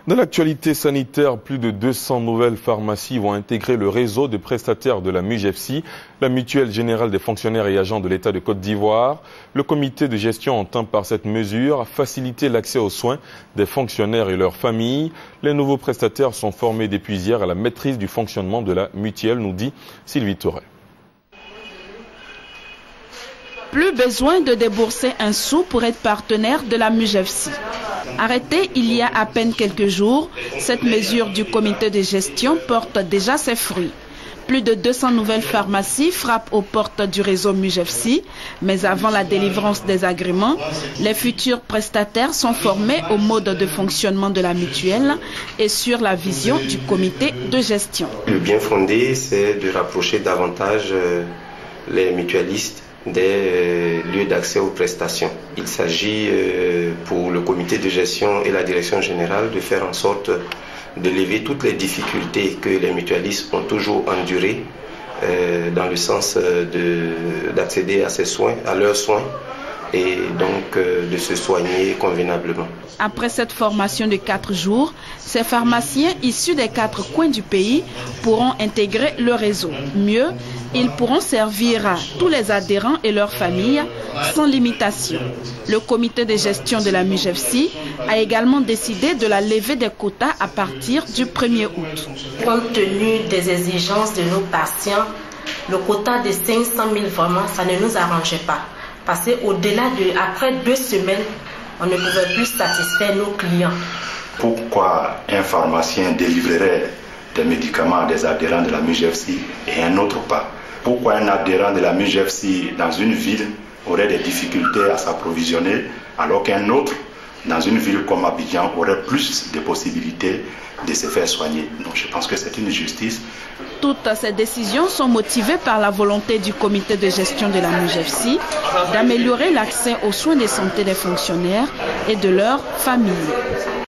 Dans l'actualité sanitaire, plus de 200 nouvelles pharmacies vont intégrer le réseau de prestataires de la MUGEFSI, la Mutuelle Générale des Fonctionnaires et Agents de l'État de Côte d'Ivoire. Le comité de gestion entend par cette mesure faciliter l'accès aux soins des fonctionnaires et leurs familles. Les nouveaux prestataires sont formés depuis hier à la maîtrise du fonctionnement de la mutuelle, nous dit Sylvie Touré. Plus besoin de débourser un sou pour être partenaire de la MUGEFSI. Arrêtée il y a à peine quelques jours, cette mesure du comité de gestion porte déjà ses fruits. Plus de 200 nouvelles pharmacies frappent aux portes du réseau MUGEFSI, mais avant la délivrance des agréments, les futurs prestataires sont formés au mode de fonctionnement de la mutuelle et sur la vision du comité de gestion. Le bien fondé, c'est de rapprocher davantage les mutualistes des lieux d'accès aux prestations. Il s'agit pour le comité de gestion et la direction générale de faire en sorte de lever toutes les difficultés que les mutualistes ont toujours endurées dans le sens d'accéder à ces soins, à leurs soins, et donc de se soigner convenablement. Après cette formation de 4 jours, ces pharmaciens issus des 4 coins du pays pourront intégrer le réseau. Mieux, ils pourront servir à tous les adhérents et leurs familles sans limitation. Le comité de gestion de la MUGEFSI a également décidé de la levée des quotas à partir du 1er août. Compte tenu des exigences de nos patients, le quota de 500 000, vraiment, ça ne nous arrangeait pas. Parce qu'au-delà après 2 semaines, on ne pouvait plus satisfaire nos clients. Pourquoi un pharmacien délivrerait des médicaments à des adhérents de la MUGEFSI et un autre pas? Pourquoi un adhérent de la MUGEFSI dans une ville aurait des difficultés à s'approvisionner alors qu'un autre dans une ville comme Abidjan aurait plus de possibilités de se faire soigner? Donc je pense que c'est une justice. Toutes ces décisions sont motivées par la volonté du comité de gestion de la MUGEFSI d'améliorer l'accès aux soins de santé des fonctionnaires et de leurs familles.